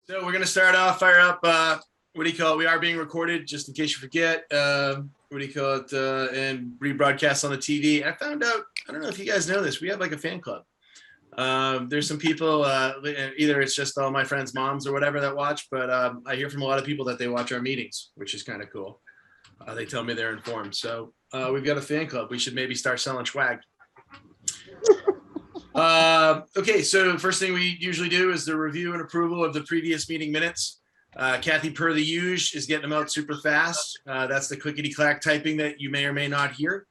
So we're going to start off, fire up, what do you call it? We are being recorded, just in case you forget. What do you call it? And rebroadcast on the TV. I found out, I don't know if you guys know this, we have like a fan club. There's some people, either it's just all my friends' moms or whatever that watch, but I hear from a lot of people that they watch our meetings, which is kind of cool. They tell me they're informed. So we've got a fan club. We should maybe start selling swag. Okay, so first thing we usually do is the review and approval of the previous meeting minutes. Kathy, per the usual, is getting them out super fast. That's the clickety-clack typing that you may or may not hear.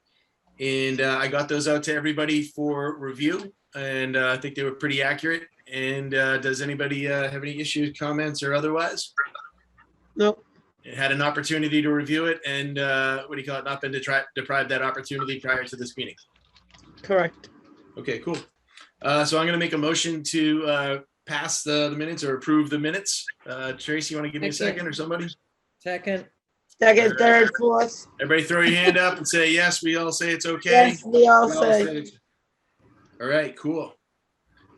And I got those out to everybody for review, and I think they were pretty accurate. And does anybody have any issues, comments, or otherwise? Nope. It had an opportunity to review it, and what do you call it? Not been deprived that opportunity prior to this meeting. Correct. Okay, cool. So I'm going to make a motion to pass the minutes or approve the minutes. Tracy, you want to give me a second or somebody? Second. Second, third, fourth. Everybody throw your hand up and say yes. We all say it's okay. Yes, we all We say. it's- All right, cool.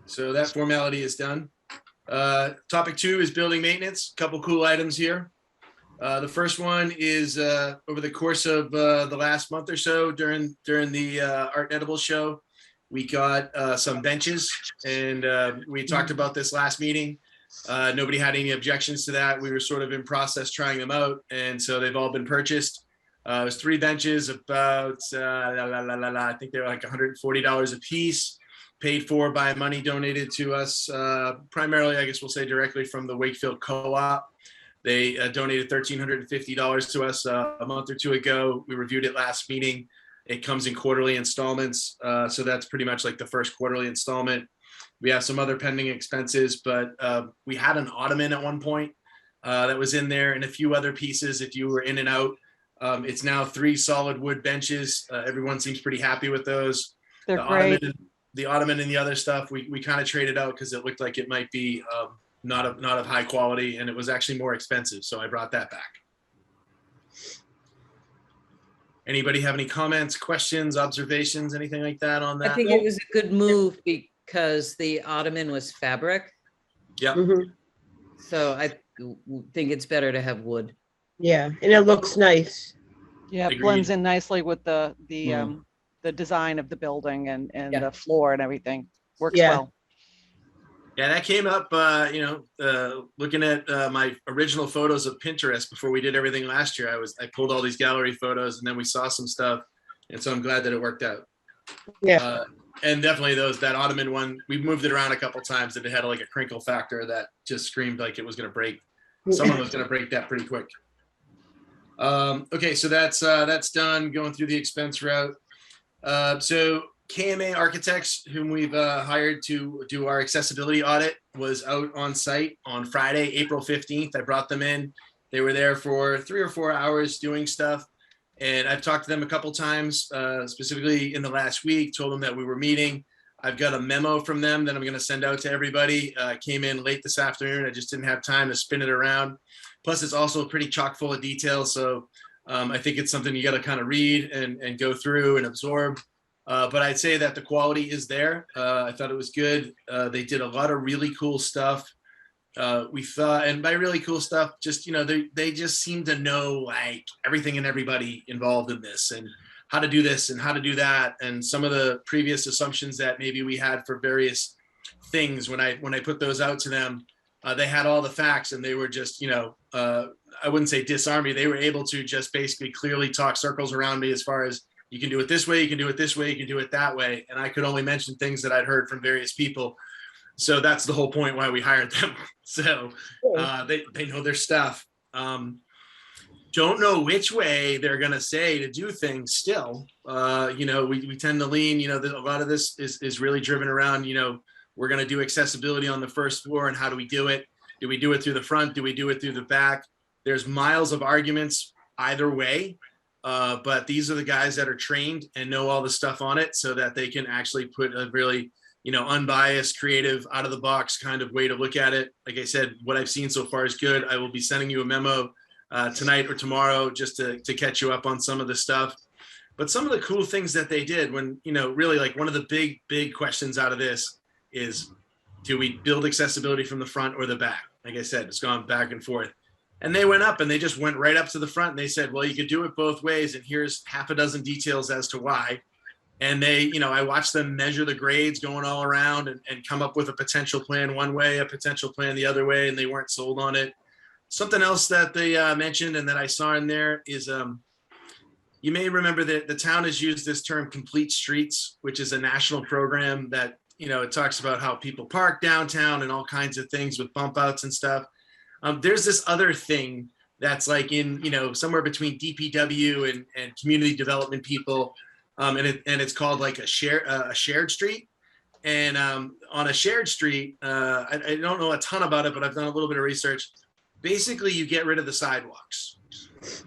So that formality is done. Topic 2 is building maintenance. Couple cool items here. The first one is over the course of the last month or so during the Art and Edibles show, we got some benches, and we talked about this last meeting. Nobody had any objections to that. We were sort of in process trying them out, and so they've all been purchased. It was 3 benches, about I think they were like $140 a piece, paid for by money donated to us, primarily, I guess we'll say directly from the Wakefield Co-op. They donated $1,350 to us a month or 2 ago. We reviewed it last meeting. It comes in quarterly installments. So that's pretty much like the first quarterly installment. We have some other pending expenses, but we had an ottoman at one point that was in there, and a few other pieces if you were in and out. It's now 3 solid wood benches. Everyone seems pretty happy with those. They're great. The ottoman and the other stuff, we kind of traded out because it looked like it might be not of high quality, and it was actually more expensive. So I brought that back. Anybody have any comments, questions, observations, anything like that on that? I think it was a good move because the ottoman was fabric. Yeah. Mhm. So I think it's better to have wood. Yeah, and it looks nice. Yeah, it Agreed. blends in nicely with the Mm. design of the building and Yeah. the floor and everything. Works Yeah. well. Yeah, that came up, looking at my original photos of Pinterest before we did everything last year. I pulled all these gallery photos, and then we saw some stuff, and so I'm glad that it worked out. Yeah. And definitely that ottoman one, we moved it around a couple times, and it had like a crinkle factor that just screamed like it was going to break. Someone was going to break that pretty quick. Okay, so that's done. Going through the expense route. So KMA Architects, whom we've hired to do our accessibility audit, was out on site on Friday, April 15th. I brought them in. They were there for 3 or 4 hours doing stuff. And I've talked to them a couple times, specifically in the last week, told them that we were meeting. I've got a memo from them that I'm going to send out to everybody. Came in late this afternoon. I just didn't have time to spin it around. Plus, it's also pretty chock full of details. So I think it's something you got to kind of read and go through and absorb. But I'd say that the quality is there. I thought it was good. They did a lot of really cool stuff. We thought, and by really cool stuff, just, they just seem to know like everything and everybody involved in this and how to do this and how to do that. And some of the previous assumptions that maybe we had for various things, when I put those out to them, they had all the facts, and they were just, I wouldn't say disarm me. They were able to just basically clearly talk circles around me as far as, you can do it this way, you can do it this way, you can do it that way. And I could only mention things that I'd heard from various people. So that's the whole point why we hired them. So they know their stuff. Don't know which way they're going to say to do things still. We tend to lean, a lot of this is really driven around, we're going to do accessibility on the first floor, and how do we do it? Do we do it through the front? Do we do it through the back? There's miles of arguments either way. But these are the guys that are trained and know all the stuff on it, so that they can actually put a really, unbiased, creative, out of the box kind of way to look at it. Like I said, what I've seen so far is good. I will be sending you a memo tonight or tomorrow just to catch you up on some of the stuff. But some of the cool things that they did when, really like one of the big questions out of this is, do we build accessibility from the front or the back? like I said, it's gone back and forth. And they went up and they just went right up to the front and they said, well, you could do it both ways. And here's half a dozen details as to why. And they, you know, I watched them measure the grades going all around and come up with a potential plan one way, a potential plan the other way, and they weren't sold on it. Something else that they mentioned and that I saw in there is, you may remember that the town has used this term complete streets, which is a national program that, you know, it talks about how people park downtown and all kinds of things with bump outs and stuff. There's this other thing that's like in, you know, somewhere between DPW and community development people. And it's called like a shared street. And on a shared street, I don't know a ton about it, but I've done a little bit of research. Basically, you get rid of the sidewalks.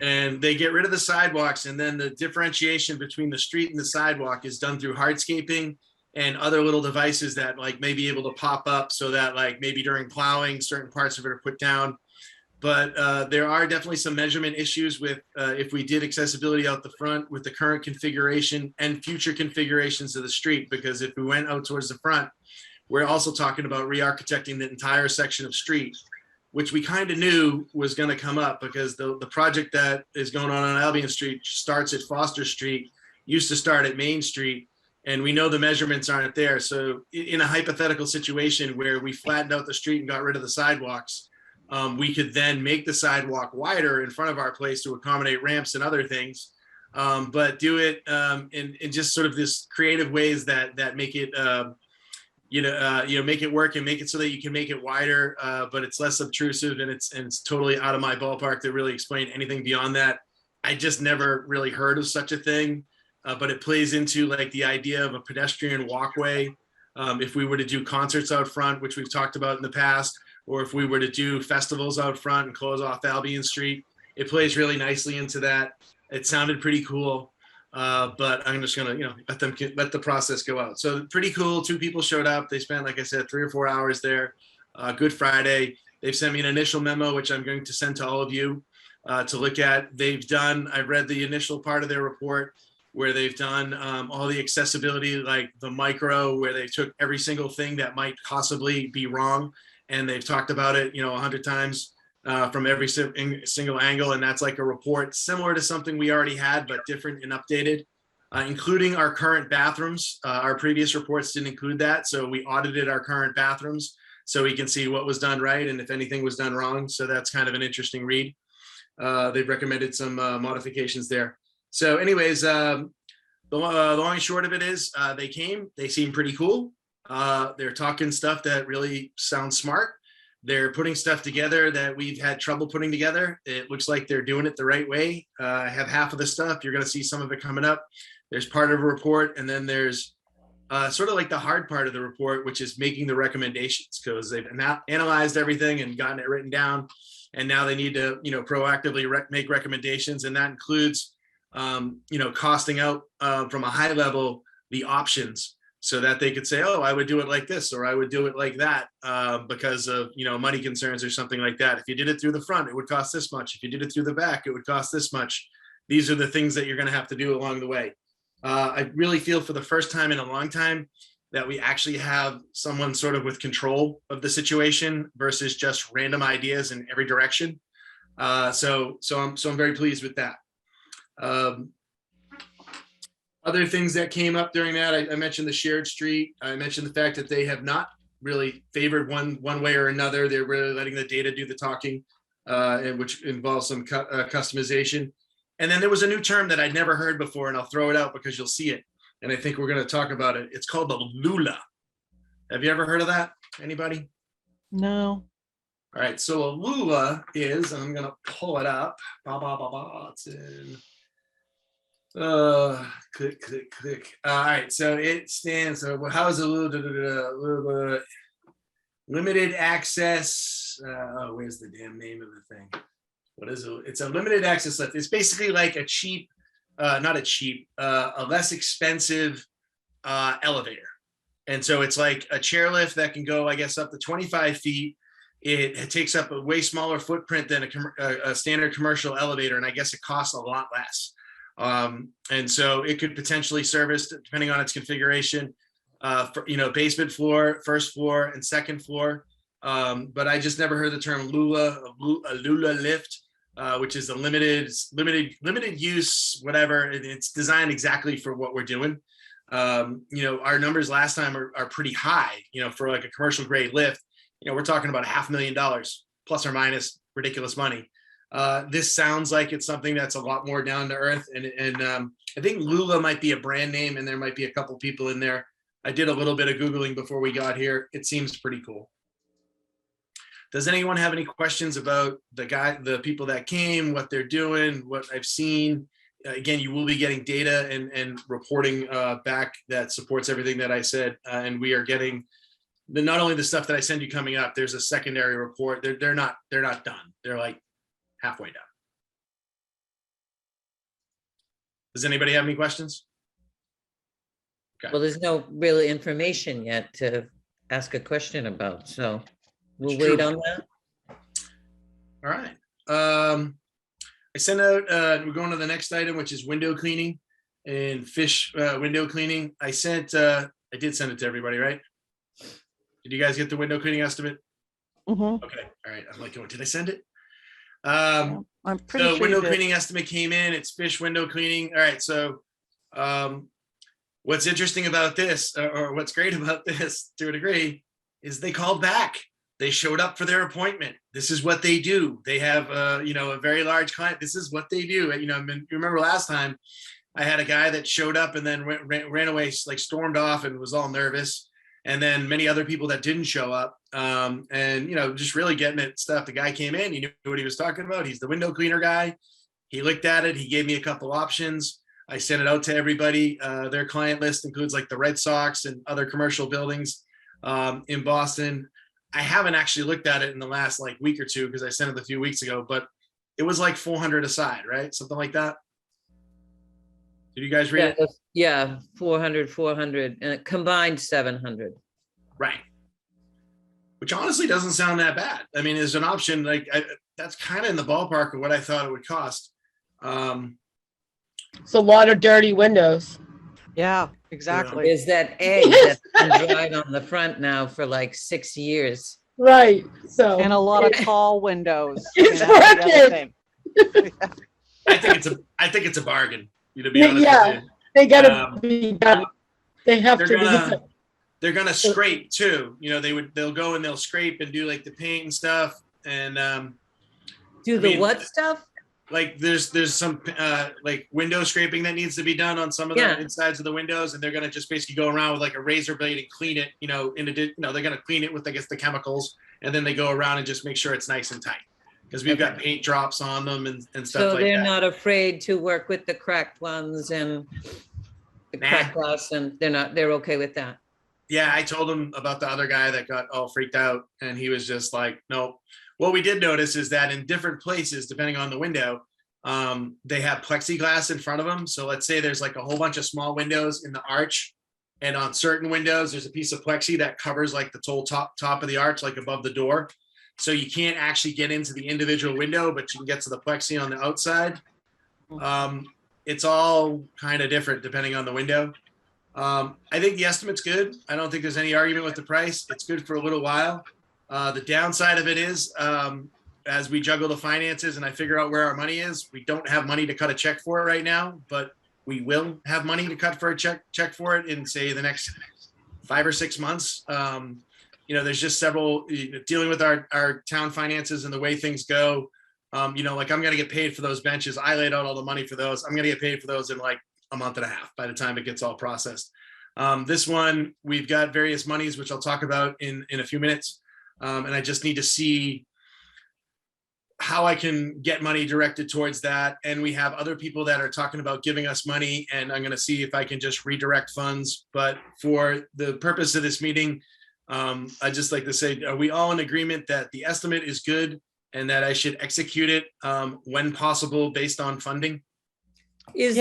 And they get rid of the sidewalks, and then the differentiation between the street and the sidewalk is done through hardscaping and other little devices that like may be able to pop up so that like maybe during plowing, certain parts of it are put down. But there are definitely some measurement issues with if we did accessibility out the front with the current configuration and future configurations of the street, because if we went out towards the front, we're also talking about re-architecting the entire section of street, which we kind of knew was going to come up because the project that is going on Albion Street starts at Foster Street, used to start at Main Street, and we know the measurements aren't there. So in a hypothetical situation where we flattened out the street and got rid of the sidewalks, we could then make the sidewalk wider in front of our place to accommodate ramps and other things, but do it in just sort of this creative ways that make it, make it work and make it so that you can make it wider, but it's less obtrusive and it's totally out of my ballpark to really explain anything beyond that. I just never really heard of such a thing, but it plays into like the idea of a pedestrian walkway. If we were to do concerts out front, which we've talked about in the past, or if we were to do festivals out front and close off Albion Street, it plays really nicely into that. It sounded pretty cool. But I'm just gonna, let the process go out. So pretty cool. 2 people showed up. They spent, like I said, 3 or 4 hours there. Good Friday. They've sent me an initial memo, which I'm going to send to all of you to look at. I've read the initial part of their report where they've done all the accessibility, like the micro, where they took every single thing that might possibly be wrong. And they've talked about it, 100 times. From every single angle, and that's like a report similar to something we already had, but different and updated, including our current bathrooms. Our previous reports didn't include that, so we audited our current bathrooms so we can see what was done right and if anything was done wrong. So that's kind of an interesting read. They've recommended some modifications there. So anyways, the long and short of it is they seem pretty cool. They're talking stuff that really sounds smart. They're putting stuff together that we've had trouble putting together. It looks like they're doing it the right way. I have half of the stuff. You're going to see some of it coming up. There's part of a report, and then there's sort of like the hard part of the report, which is making the recommendations, because they've analyzed everything and gotten it written down, and now they need to, proactively make recommendations, and that includes, costing out from a high level the options, so that they could say, oh, I would do it like this, or I would do it like that, because of, money concerns or something like that. If you did it through the front, it would cost this much. If you did it through the back, it would cost this much. These are the things that you're going to have to do along the way. I really feel for the first time in a long time that we actually have someone sort of with control of the situation versus just random ideas in every direction. So I'm very pleased with that. Other things that came up during that, I mentioned the shared street. I mentioned the fact that they have not really favored one way or another. They're really letting the data do the talking, and which involves some customization. And then there was a new term that I'd never heard before, and I'll throw it out because you'll see it. And I think we're going to talk about it. It's called the Lula. Have you ever heard of that? Anybody? No. All right. So a Lula is, and I'm going to pull it up. It's in. Click. All right, so it stands. So how is a little limited access? Where's the damn name of the thing? What is it? It's a limited access lift. It's basically like a cheap, a less expensive elevator. And so it's like a chairlift that can go, I guess, up to 25 feet. It takes up a way smaller footprint than a standard commercial elevator, and I guess it costs a lot less. And so it could potentially service, depending on its configuration, basement floor, first floor, and second floor. But I just never heard the term a Lula lift, which is a limited use, whatever. It's designed exactly for what we're doing. Our numbers last time are pretty high, for like a commercial grade lift. We're talking about $500,000 plus or minus, ridiculous money. This sounds like it's something that's a lot more down to earth. And I think Lula might be a brand name, and there might be a couple people in there. I did a little bit of Googling before we got here. It seems pretty cool. Does anyone have any questions about the people that came, what they're doing, what I've seen? Again, you will be getting data and reporting back that supports everything that I said. And we are getting not only the stuff that I send you coming up, there's a secondary report. They're not done. They're like halfway done. Does anybody have any questions? Okay. Well, there's no real information yet to ask a question about, so we'll It's wait true. on that. All right. I sent out, we're going to the next item, which is window cleaning and fish window cleaning. I did send it to everybody, right? Did you guys get the window cleaning estimate? Mhm. Okay. All right. I'm like, did I send it? I'm pretty So sure window you did. cleaning estimate came in. It's fish window cleaning. All right. So what's interesting about this, or what's great about this to a degree, is they called back. They showed up for their appointment. This is what they do. They have a very large client. This is what they do. You remember last time I had a guy that showed up and then ran away, like stormed off and was all nervous. And then many other people that didn't show up, and just really getting at stuff. The guy came in, he knew what he was talking about. He's the window cleaner guy. He looked at it. He gave me a couple options. I sent it out to everybody. Their client list includes like the Red Sox and other commercial buildings in Boston. I haven't actually looked at it in the last like week or two because I sent it a few weeks ago, but it was like 400 aside, right? Something like that. Did you guys read it? Yeah, 400, and combined 700. Right. Which honestly doesn't sound that bad. I mean, as an option, that's kind of in the ballpark of what I thought it would cost. It's a lot of dirty windows. Yeah, exactly. There's that egg that's been dried on the front now for like 6 years. Right. So And a lot of tall windows. It's that's the other working. thing. I think it's a bargain. To be honest Yeah. with you. they gotta be done. They have They're to gonna- be. They're gonna scrape too. They'll go and they'll scrape and do like the paint and stuff. And Do the what stuff? like there's some like window scraping that needs to be done on some of the insides of the windows, and they're gonna just basically go around with like a razor blade and clean it. They're gonna clean it with the chemicals, and then they go around and just make sure it's nice and tight because we've got paint drops on them and stuff So like they're that. not afraid to work with the cracked ones and the cracked glass, and they're okay with that. Yeah, I told him about the other guy that got all freaked out, and he was just like, nope. What we did notice is that in different places, depending on the window, they have plexiglass in front of them. So let's say there's like a whole bunch of small windows in the arch, and on certain windows, there's a piece of plexi that covers like the whole top of the arch, like above the door. So you can't actually get into the individual window, but you can get to the plexi on the outside. It's all kind of different depending on the window. I think the estimate's good. I don't think there's any argument with the price. It's good for a little while. The downside of it is, as we juggle the finances and I figure out where our money is, we don't have money to cut a check for it right now, but we will have money to cut for a check for it in say the next 5 or 6 months. There's just several dealing with our town finances and the way things go. Like I'm going to get paid for those benches. I laid out all the money for those. I'm going to get paid for those in like a month and a half by the time it gets all processed. This one, we've got various monies, which I'll talk about in a few minutes. And I just need to see how I can get money directed towards that. And we have other people that are talking about giving us money, and I'm going to see if I can just redirect funds. But for the purpose of this meeting, I'd just like to say, are we all in agreement that the estimate is good and that I should execute it when possible based on funding? Does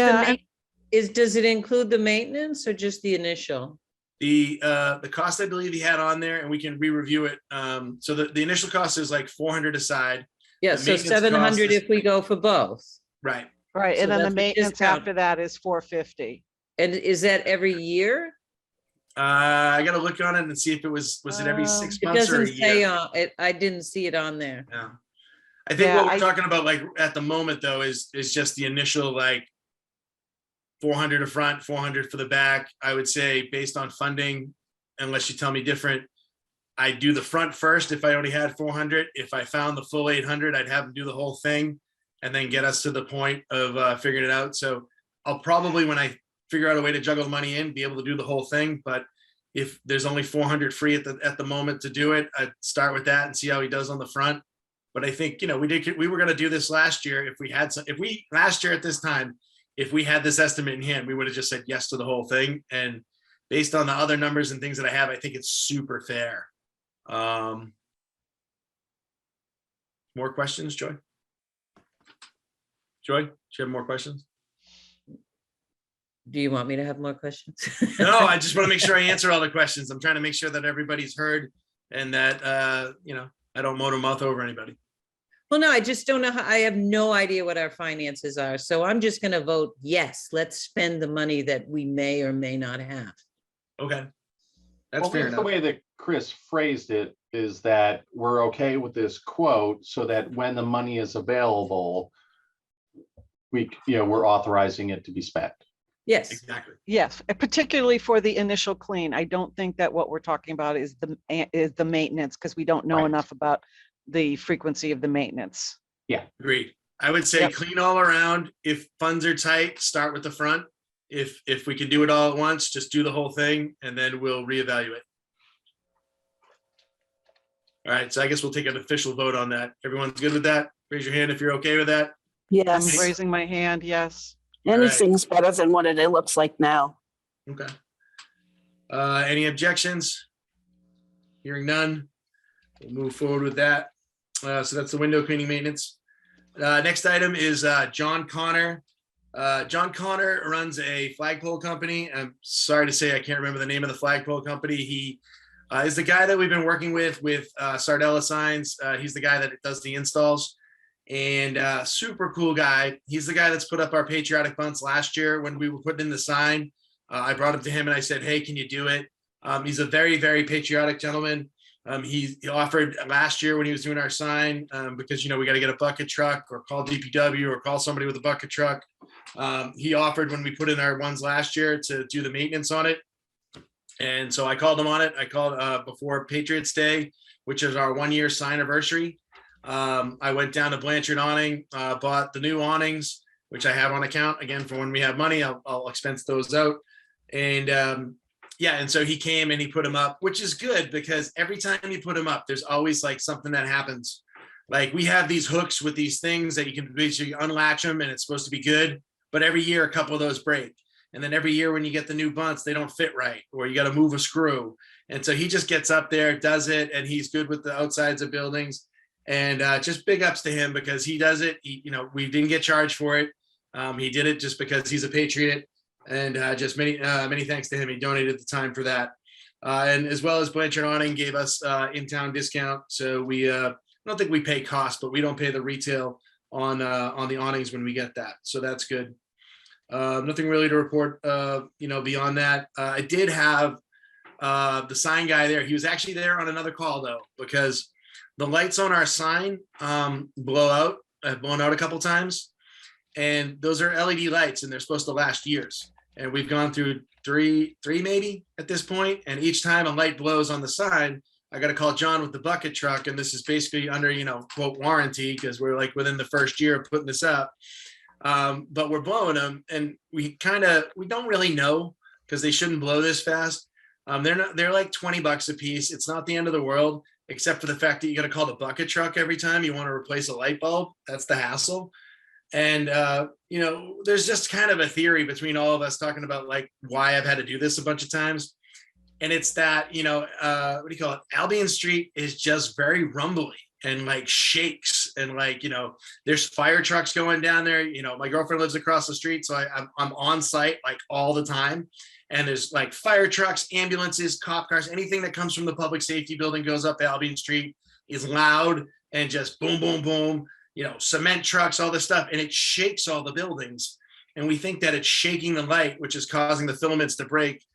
it include the maintenance or just the initial? The cost I believe he had on there, and we can re-review it. So the initial cost is like 400 aside. Yeah, The so maintenance 700 cost if we go for both. Right. Right, So and then that's the a maintenance discount. after that is 450. And is that every year? I gotta look on it and see if it was it every 6 It months or a doesn't say year. on it. I didn't see it on there. Yeah. I think Yeah, what we're talking about, like at the moment though, is just the initial like 400 a front, 400 for the back. I would say based on funding, unless you tell me different, I'd do the front first if I only had 400. If I found the full 800, I'd have them do the whole thing and then get us to the point of figuring it out. So I'll probably, when I figure out a way to juggle the money in, be able to do the whole thing. But if there's only 400 free at the moment to do it, I'd start with that and see how he does on the front. But I think, we were going to do this last year. Last year at this time, if we had this estimate in hand, we would have just said yes to the whole thing. And based on the other numbers and things that I have, I think it's super fair. More questions, Joy? Joy, do you have more questions? Do you want me to have more questions? No, I just want to make sure I answer all the questions. I'm trying to make sure that everybody's heard and that, I don't motor mouth over anybody. Well, no, I just don't know I have no idea what our finances are. So I'm just going to vote yes. Let's spend the money that we may or may not have. Okay. That's Well, fair that's the enough. way that Chris phrased it, is that we're okay with this quote so that when the money is available, we're authorizing it to be spent. Yes. Exactly. Yes, particularly for the initial clean. I don't think that what we're talking about is the maintenance, because we don't know Right. enough about the frequency of the maintenance. Agreed. I would say Yep. clean all around. If funds are tight, start with the front. If we can do it all at once, just do the whole thing and then we'll reevaluate. All right, so I guess we'll take an official vote on that. Everyone's good with that? Raise your hand if you're okay with that. I'm Yes, raising my hand, yes. anything's better than what it looks like now. Okay. Any objections? Hearing none. We'll move forward with that. So that's the window cleaning maintenance. Next item is John Connor. John Connor runs a flagpole company. I'm sorry to say I can't remember the name of the flagpole company. He is the guy that we've been working with Sardella Signs. He's the guy that does the installs. And super cool guy. He's the guy that's put up our patriotic bunts last year when we were putting in the sign. I brought him to him and I said, hey, can you do it? He's a very, very patriotic gentleman. He offered last year when he was doing our sign because, we got to get a bucket truck or call DPW or call somebody with a bucket truck. He offered when we put in our ones last year to do the maintenance on it. And so I called him on it. I called before Patriots Day, which is our 1-year sign anniversary. I went down to Blanchard Awning, bought the new awnings, which I have on account. Again, for when we have money, I'll expense those out. And and so he came and he put them up, which is good because every time you put them up, there's always like something that happens. Like we have these hooks with these things that you can basically unlatch them and it's supposed to be good. But every year, a couple of those break. And then every year when you get the new bunts, they don't fit right, or you got to move a screw. And so he just gets up there, does it, and he's good with the outsides of buildings. And just big ups to him because he does it. We didn't get charged for it. He did it just because he's a patriot. And just many thanks to him. He donated the time for that. And as well as Blanchard Awning gave us in-town discount. So we I don't think we pay cost, but we don't pay the retail on the awnings when we get that. So that's good. Nothing really to report, beyond that. I did have the sign guy there. He was actually there on another call though, because the lights on our sign have blown out a couple times. And those are LED lights and they're supposed to last years. And we've gone through three maybe at this point. And each time a light blows on the sign, I got to call John with the bucket truck. And this is basically under, quote, warranty, because we're like within the first year of putting this up. But we're blowing them and we don't really know because they shouldn't blow this fast. They're like $20 a piece. It's not the end of the world, except for the fact that you got to call the bucket truck every time you want to replace a light bulb. That's the hassle. And, there's just kind of a theory between all of us talking about like why I've had to do this a bunch of times. And it's that, what do you call it? Albion Street is just very rumbly and like shakes and like, there's fire trucks going down there. My girlfriend lives across the street. So I'm on site like all the time. And there's like fire trucks, ambulances, cop cars, anything that comes from the public safety building goes up Albion Street is loud and just boom, boom, boom. Cement trucks, all this stuff, and it shakes all the buildings. And we think that it's shaking the light, which is causing the filaments to break.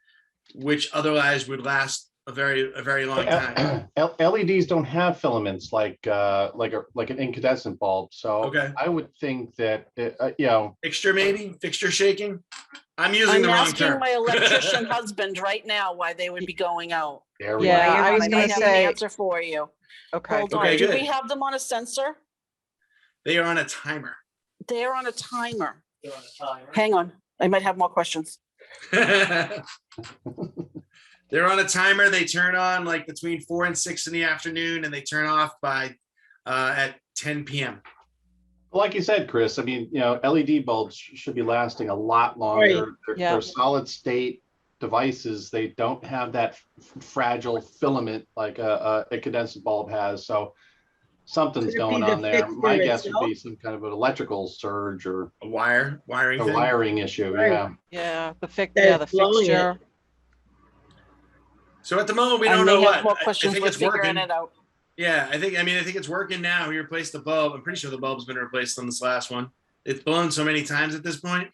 which otherwise would last a very long time. LEDs don't have filaments like an incandescent bulb. So Okay. I would think that, Fixture maybe? Fixture shaking? I'm using I'm the wrong asking term. my electrician husband right now why they would be going out. there we Yeah, go. I was I gonna might have an say, answer for you. okay. Hold Okay, on. Do good. we have them on a sensor? They are on a timer. They're on a timer. Hang on. I might have more questions. They're on a timer. They turn on like between 4 and 6 in the afternoon, and they turn off by at 10 p.m. Like you said, Chris, I mean, LED bulbs should be lasting a lot longer. Yeah. They're solid state devices. They don't have that fragile filament like a incandescent bulb has. So something's Could it going be the on there. My fixture guess would be itself? some kind of an electrical surge or A wiring a thing. wiring issue. Right. Yeah. Yeah, the That's blowing it. fixture. So at the moment, we I don't may know have what. more I questions. think We're it's figuring working. it out. Yeah, I think it's working now. We replaced the bulb. I'm pretty sure the bulb's been replaced on this last one. It's blown so many times at this point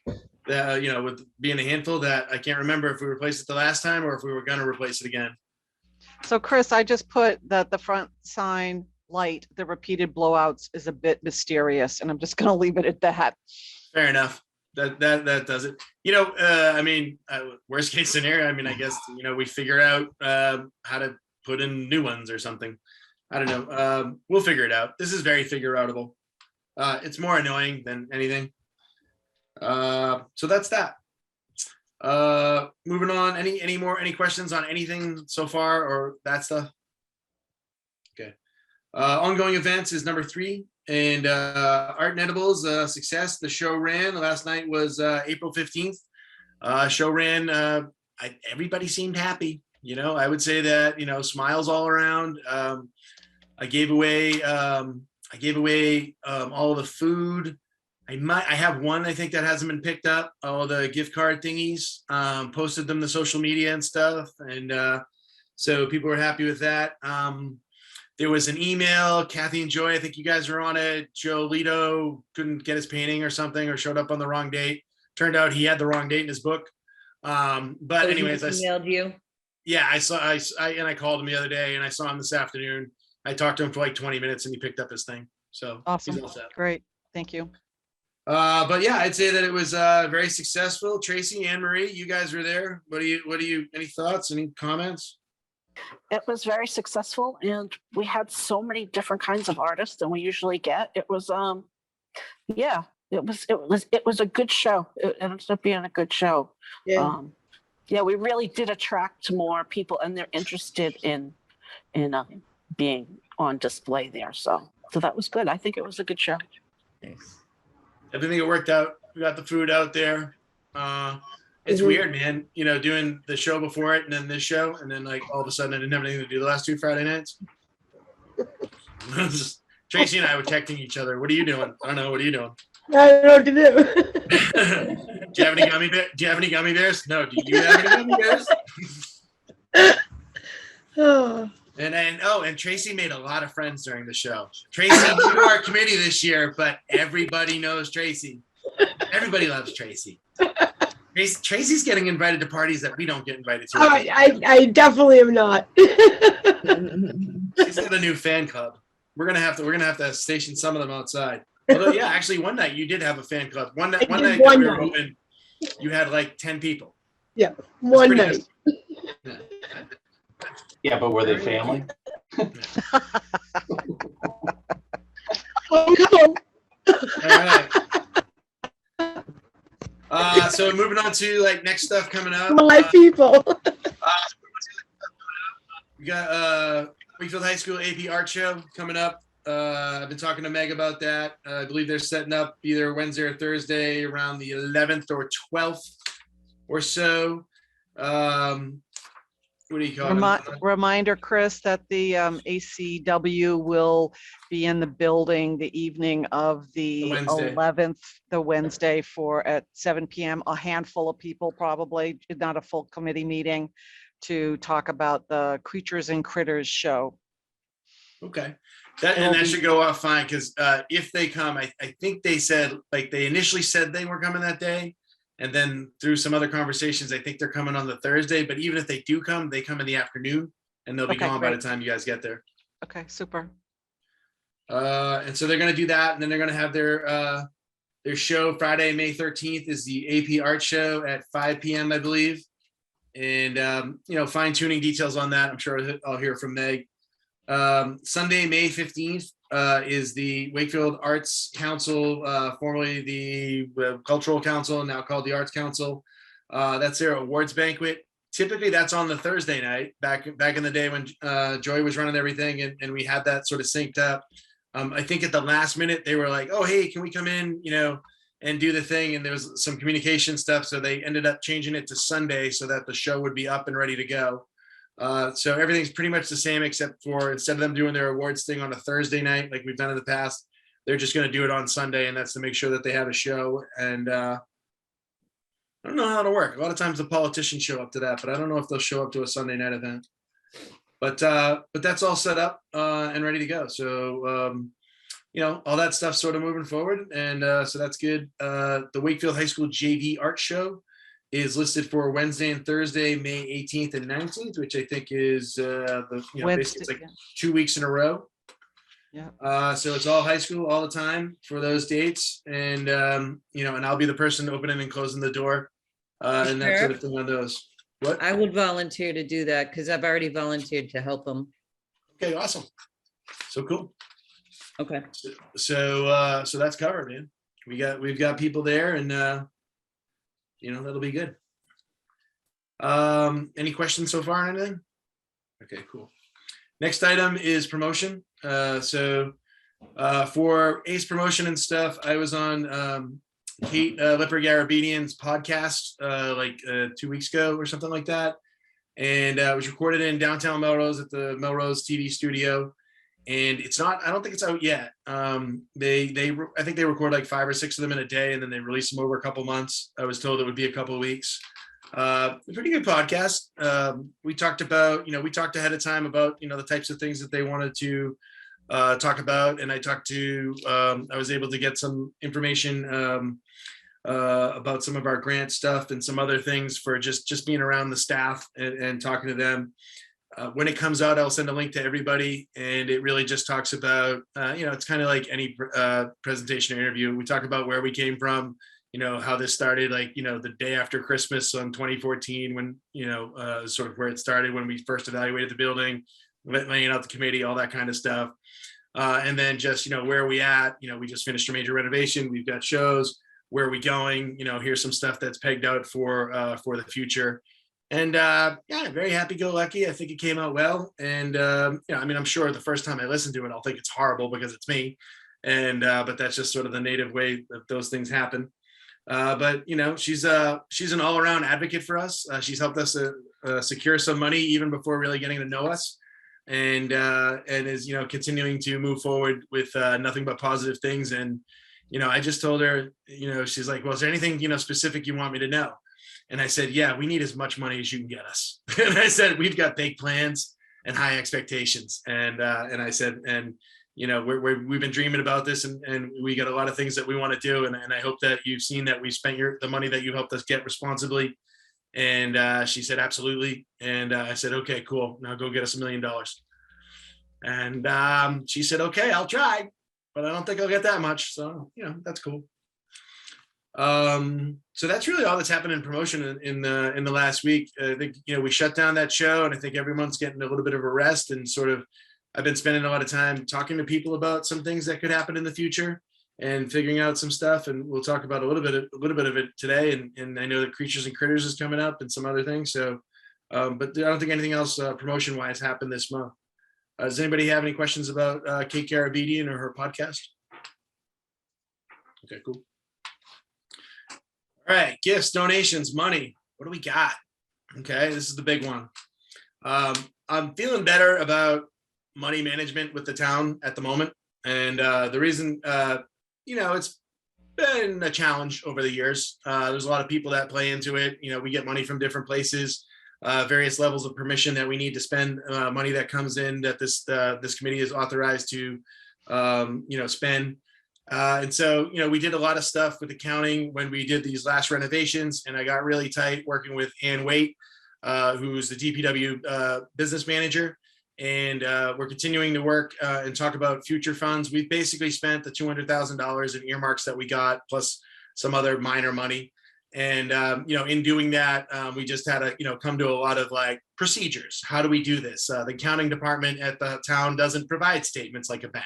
that with being a handful that I can't remember if we replaced it the last time or if we were going to replace it again. So Chris, I just put that the front sign light, the repeated blowouts is a bit mysterious, and I'm just gonna leave it at that. Fair enough. That does it. Worst case scenario. I mean, I guess we figure out how to put in new ones or something. I don't know. We'll figure it out. This is very figure outable. It's more annoying than anything. So that's that. Moving on. Any questions on anything so far or that stuff? Okay. Ongoing events is number 3. And Art and Edibles, success. The show ran. Last night was April 15th. Show ran. Everybody seemed happy. I would say that, smiles all around. I gave away all the food. I have one, I think, that hasn't been picked up. All the gift card thingies, posted them to social media and stuff. And so people were happy with that. There was an email, Kathy and Joy, I think you guys were on it. Joe Lito couldn't get his painting or something, or showed up on the wrong date. Turned out he had the wrong date in his book. But So he anyways, emailed you. yeah, I called him the other day and I saw him this afternoon. I talked to him for like 20 minutes and he picked up his thing. So Awesome. he's all set. Great. Thank you. But yeah, I'd say that it was very successful. Tracy, Anne Marie, you guys were there. What do you, any thoughts, any comments? It was very successful, and we had so many different kinds of artists than we usually get. It was, it was a good show. It ended up being a good show. Yeah. We really did attract more people, and they're interested in being on display there. So that was good. I think it was a good show. Nice. I think it worked out. We got the food out there. It's weird, man, doing the show before it and then this show. And then like all of a sudden I didn't have anything to do the last 2 Friday nights. Tracy and I were texting each other. What are you doing? I don't know. What are you doing? I don't know what to do. Do you have any gummy bears? Do you have any gummy bears? No. Do you have any gummy bears? Oh, And Tracy made a lot of friends during the show. Tracy to our committee this year, but everybody knows Tracy. Everybody loves Tracy. Tracy's getting invited to parties that we don't get invited to. I definitely am not. She's got a new fan club. We're gonna have to station some of them outside. Although, yeah, actually, one night you did have a fan club. One night that we were open, you had like 10 people. Yeah, That's one pretty night. good. Yeah, but were they family? All right. So moving on to like next stuff coming up. My people. We got Wakefield High School AP Art Show coming up. I've been talking to Meg about that. I believe they're setting up either Wednesday or Thursday around the 11th or 12th or so. What do you call it? Reminder, Chris, that the ACW will be in the building the evening of the Wednesday. 11th, the Wednesday at 7 p.m. A handful of people, probably not a full committee meeting, to talk about the Creatures and Critters show. Okay. That should go off fine because if they come, I think they said, like they initially said they were coming that day. And then through some other conversations, I think they're coming on the Thursday, but even if they do come, they come in the afternoon and they'll be Okay, gone by the great. time you guys get there. Okay, super. And so they're going to do that. And then they're going to have their show Friday, May 13th is the AP Art Show at 5 p.m., I believe. And, fine tuning details on that. I'm sure I'll hear from Meg. Sunday, May 15th is the Wakefield Arts Council, formerly the Cultural Council, now called the Arts Council. That's their awards banquet. Typically, that's on the Thursday night. Back in the day when Joy was running everything, and we had that sort of synced up. I think at the last minute they were like, "Oh, hey, can we come in?" And do the thing. And there was some communication stuff, so they ended up changing it to Sunday so that the show would be up and ready to go. So everything's pretty much the same, except for instead of them doing their awards thing on a Thursday night like we've done in the past, they're just going to do it on Sunday, and that's to make sure that they have a show. And I don't know how it'll work. A lot of times the politicians show up to that, but I don't know if they'll show up to a Sunday night event. But that's all set up and ready to go. So all that stuff's sort of moving forward, and so that's good. The Wakefield High School JV Art Show is listed for Wednesday and Thursday, May 18th and 19th, which I think is basically it's like 2 weeks in a row. Yeah. So it's all high school all the time for those dates, and and I'll be the person opening and closing the door and that sort of thing on those. What? I would volunteer to do that because I've already volunteered to help them. Okay, awesome. So cool. Okay. So that's covered, man. We've got people there, and that'll be good. Any questions so far on anything? Okay, cool. Next item is promotion. So for ACE promotion and stuff, I was on Kate Lipper-Garabedian's podcast 2 weeks ago or something like that. And it was recorded in downtown Melrose at the Melrose TV studio. And I don't think it's out yet. I think they record like 5 or 6 of them in a day, and then they release them over a couple months. I was told it would be a couple of weeks. A pretty good podcast. We talked ahead of time about, the types of things that they wanted to talk about. And I was able to get some information about some of our grant stuff and some other things for just being around the staff and talking to them. When it comes out, I'll send a link to everybody, and it really just talks about, it's kind of like any presentation or interview. We talk about where we came from, how this started, the day after Christmas on 2014, when, sort of where it started when we first evaluated the building, laying out the committee, all that kind of stuff. And then just, where are we at? We just finished a major renovation. We've got shows. Where are we going? Here's some stuff that's pegged out for the future. And very happy-go-lucky. I think it came out well. And I'm sure the first time I listen to it, I'll think it's horrible because it's me. And but that's just sort of the native way that those things happen. But she's an all-around advocate for us. She's helped us secure some money even before really getting to know us, and is continuing to move forward with nothing but positive things. And I just told her, she's like, well, is there anything specific you want me to know? And I said, yeah, we need as much money as you can get us. And I said, we've got big plans and high expectations. And I said, and we've been dreaming about this, and we got a lot of things that we want to do. And I hope that you've seen that we spent the money that you helped us get responsibly. And she said, absolutely. And I said, okay, cool. Now go get us $1 million. And she said, okay, I'll try, but I don't think I'll get that much. So, that's cool. So that's really all that's happened in promotion in the last week. I think, we shut down that show, and I think everyone's getting a little bit of a rest, and sort of, I've been spending a lot of time talking to people about some things that could happen in the future and figuring out some stuff. And we'll talk about a little bit of it today. And I know that Creatures and Critters is coming up and some other things. So, but I don't think anything else promotion wise happened this month. Does anybody have any questions about Kate Garabedian or her podcast? Okay, cool. All right, gifts, donations, money. What do we got? Okay, this is the big one. I'm feeling better about money management with the town at the moment. And the reason, it's been a challenge over the years. There's a lot of people that play into it. We get money from different places, various levels of permission that we need to spend money that comes in that this committee is authorized to, spend. And so, we did a lot of stuff with accounting when we did these last renovations, and I got really tight working with Ann Waite, who's the DPW business manager. And we're continuing to work and talk about future funds. We've basically spent the $200,000 in earmarks that we got, plus some other minor money. And, in doing that, we just had to, come to a lot of like procedures. How do we do this? The accounting department at the town doesn't provide statements like a bank.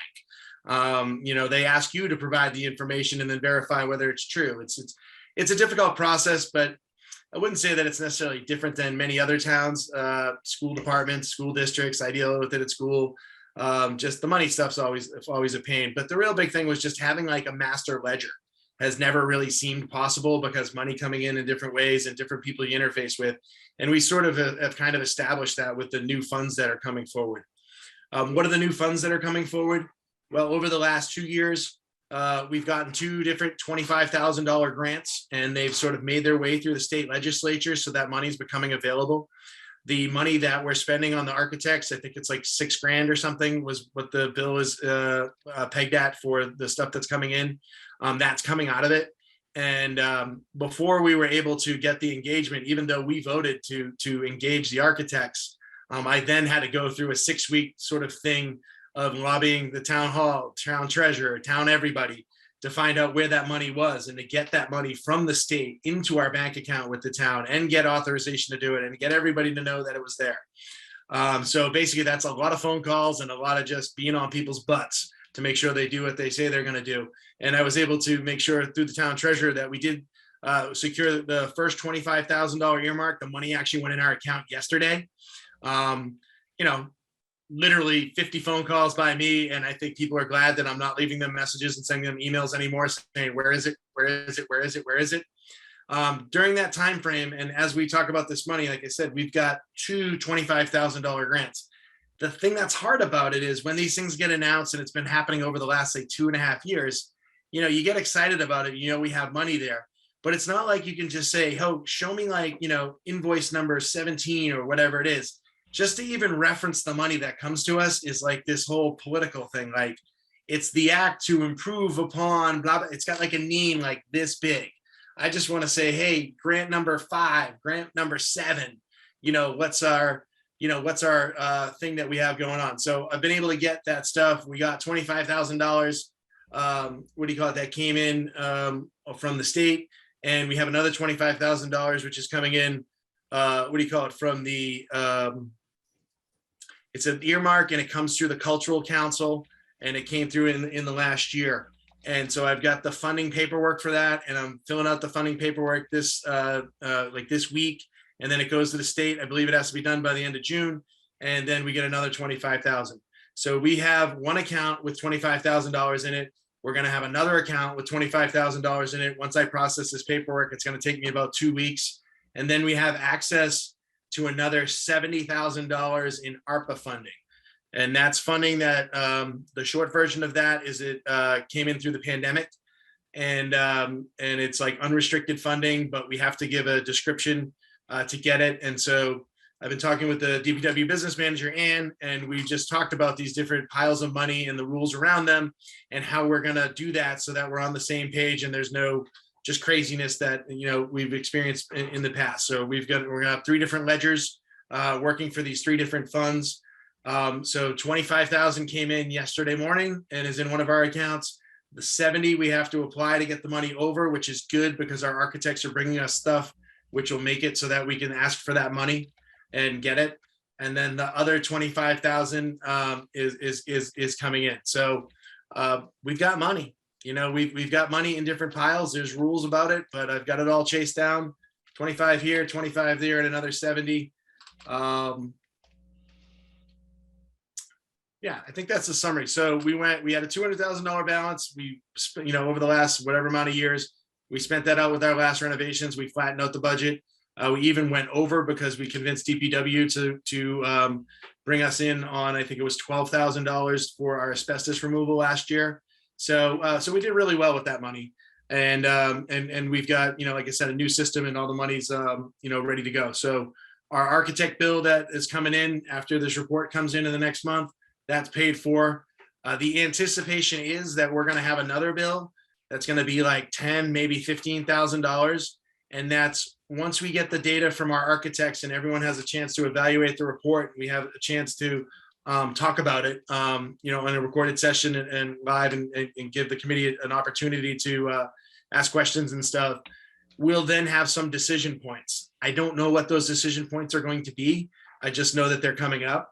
They ask you to provide the information and then verify whether it's true. It's a difficult process, but I wouldn't say that it's necessarily different than many other towns, school departments, school districts. I deal with it at school. Just the money stuff's always a pain. But the real big thing was just having like a master ledger has never really seemed possible because money coming in different ways and different people you interface with. And we sort of have kind of established that with the new funds that are coming forward. What are the new funds that are coming forward? Well, over the last 2 years, we've gotten 2 different $25,000 grants, and they've sort of made their way through the state legislature, so that money's becoming available. The money that we're spending on the architects, I think it's like $6,000 or something, was what the bill is pegged at for the stuff that's coming in. That's coming out of it. And before we were able to get the engagement, even though we voted to engage the architects, I then had to go through a 6-week sort of thing of lobbying the town hall, town treasurer, town everybody to find out where that money was and to get that money from the state into our bank account with the town and get authorization to do it and get everybody to know that it was there. So basically that's a lot of phone calls and a lot of just being on people's butts to make sure they do what they say they're going to do. And I was able to make sure through the town treasurer that we did secure the first $25,000 earmark. The money actually went in our account yesterday. Literally 50 phone calls by me, and I think people are glad that I'm not leaving them messages and sending them emails anymore saying, where is it? Where is it? Where is it? Where is it? During that time frame, and as we talk about this money, like I said, we've got 2 $25,000 grants. The thing that's hard about it is when these things get announced, and it's been happening over the last like 2.5 years, you get excited about it. We have money there, but it's not like you can just say, oh, show me like, invoice number 17 or whatever it is. Just to even reference the money that comes to us is like this whole political thing. Like it's the act to improve upon blah, blah. It's got like a name like this big. I just want to say, hey, grant number 5, grant number 7, what's our thing that we have going on. So I've been able to get that stuff. We got $25,000. That came in from the state. And we have another $25,000, which is coming in, from the, it's an earmark and it comes through the Cultural Council and it came through in the last year. And so I've got the funding paperwork for that and I'm filling out the funding paperwork this week. And then it goes to the state. I believe it has to be done by the end of June. And then we get another 25,000. So we have one account with $25,000 in it. We're going to have another account with $25,000 in it. Once I process this paperwork, it's going to take me about 2 weeks. And then we have access to another $70,000 in ARPA funding. And that's funding that the short version of that is it came in through the pandemic. And it's like unrestricted funding, but we have to give a description to get it. And so I've been talking with the DPW business manager, Ann, and we just talked about these different piles of money and the rules around them and how we're going to do that so that we're on the same page and there's no just craziness that, we've experienced in the past. So we're going to have 3 different ledgers working for these 3 different funds. So 25,000 came in yesterday morning and is in one of our accounts. The 70 we have to apply to get the money over, which is good because our architects are bringing us stuff which will make it so that we can ask for that money and get it. And then the other 25,000 is coming in. So we've got money. We've got money in different piles. There's rules about it, but I've got it all chased down. 25 here, 25 there, and another 70. Yeah, I think that's the summary. So we had a $200,000 balance. We, over the last whatever amount of years, we spent that out with our last renovations. We flattened out the budget. We even went over because we convinced DPW to bring us in on, I think it was $12,000 for our asbestos removal last year. So we did really well with that money. And we've got, like I said, a new system and all the money's, ready to go. So our architect bill that is coming in after this report comes in the next month, that's paid for. The anticipation is that we're going to have another bill that's going to be like $10,000, maybe $15,000. And that's once we get the data from our architects and everyone has a chance to evaluate the report, we have a chance to talk about it, in a recorded session and live and give the committee an opportunity to ask questions and stuff. We'll then have some decision points. I don't know what those decision points are going to be. I just know that they're coming up.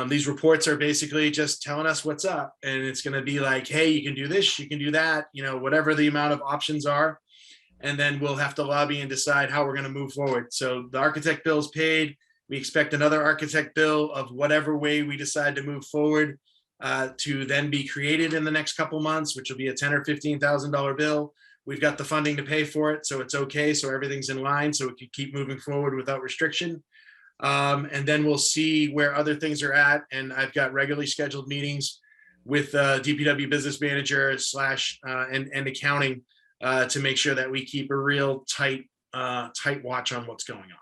These reports are basically just telling us what's up, and it's going to be like, hey, you can do this, you can do that, whatever the amount of options are. And then we'll have to lobby and decide how we're going to move forward. So the architect bill is paid. We expect another architect bill of whatever way we decide to move forward to then be created in the next couple months, which will be a $10,000 or $15,000 bill. We've got the funding to pay for it, so it's okay. So everything's in line, so we can keep moving forward without restriction. And then we'll see where other things are at. And I've got regularly scheduled meetings with DPW business manager / and accounting to make sure that we keep a real tight watch on what's going on.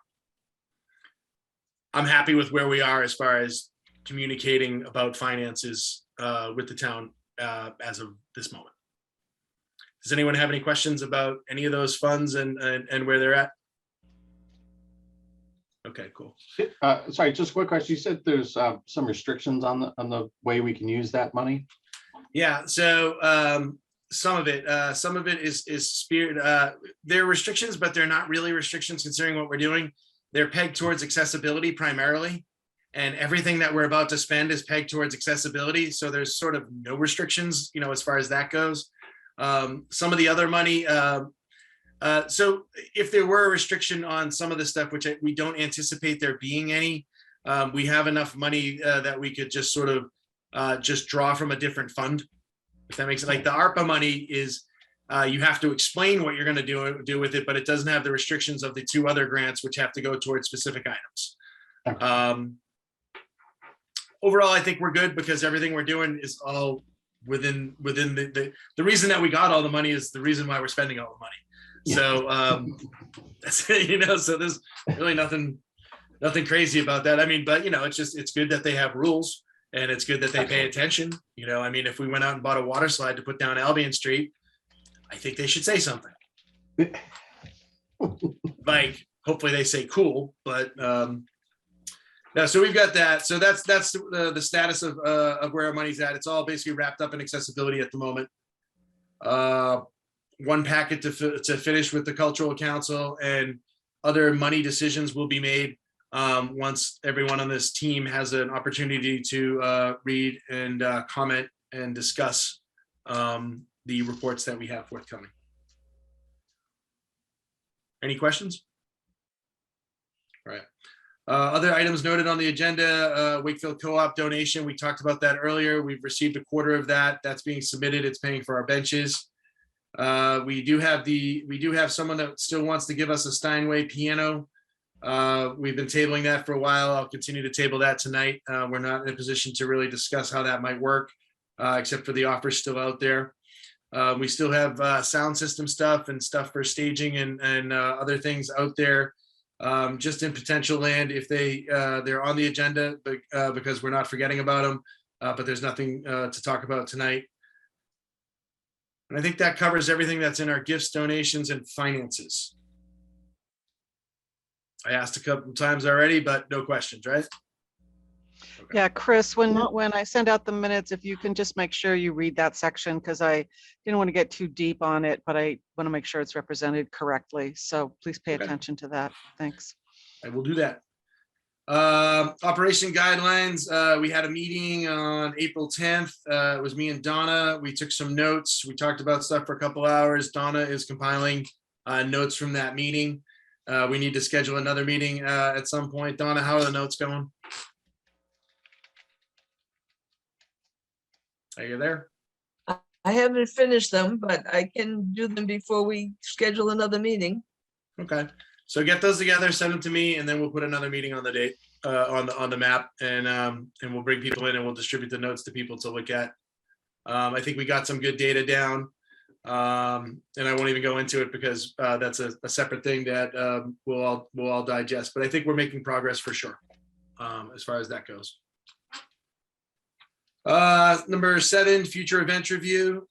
I'm happy with where we are as far as communicating about finances with the town as of this moment. Does anyone have any questions about any of those funds and where they're at? Okay, cool. Sorry, just a quick question. You said there's some restrictions on the way we can use that money. Yeah, so some of it is spirit. There are restrictions, but they're not really restrictions considering what we're doing. They're pegged towards accessibility primarily, and everything that we're about to spend is pegged towards accessibility. So there's sort of no restrictions, as far as that goes. Some of the other money. So if there were a restriction on some of the stuff, which we don't anticipate there being any, we have enough money that we could just sort of just draw from a different fund. If that makes it, like the ARPA money is, you have to explain what you're going to do with it, but it doesn't have the restrictions of the two other grants, which have to go towards specific items. Okay. Overall, I think we're good because everything we're doing is all within the reason that we got all the money is the reason why we're spending all the money. Yeah. So that's so there's really nothing crazy about that. I mean, but it's good that they have rules. And it's good that they pay attention. I mean, if we went out and bought a water slide to put down Albion Street, I think they should say something. Like, hopefully they say cool, but no, so we've got that. So that's the status of where our money's at. It's all basically wrapped up in accessibility at the moment. One packet to finish with the cultural council, and other money decisions will be made once everyone on this team has an opportunity to read and comment and discuss the reports that we have forthcoming. Any questions? All right. Other items noted on the agenda, Wakefield Co-op donation. We talked about that earlier. We've received a quarter of that. That's being submitted. It's paying for our benches. We do have someone that still wants to give us a Steinway piano. We've been tabling that for a while. I'll continue to table that tonight. We're not in a position to really discuss how that might work, except for the offer still out there. We still have sound system stuff and stuff for staging and other things out there, just in potential land if they're on the agenda, but because we're not forgetting about them, but there's nothing to talk about tonight. And I think that covers everything that's in our gifts, donations, and finances. I asked a couple of times already, but no questions, right? Okay. Yeah, Chris, when I send out the minutes, if you can just make sure you read that section, because I didn't want to get too deep on it, but I want to make sure it's represented correctly. So please pay attention to that. Thanks. I will do that. Operation guidelines. We had a meeting on April 10th. It was me and Donna. We took some notes. We talked about stuff for a couple hours. Donna is compiling notes from that meeting. We need to schedule another meeting at some point. Donna, how are the notes going? Are you there? I haven't finished them, but I can do them before we schedule another meeting. Okay, so get those together, send them to me, and then we'll put another meeting on the date on the map, and we'll bring people in and we'll distribute the notes to people to look at. I think we got some good data down, and I won't even go into it because that's a separate thing that we'll all digest. But I think we're making progress for sure as far as that goes. Number 7, future event review.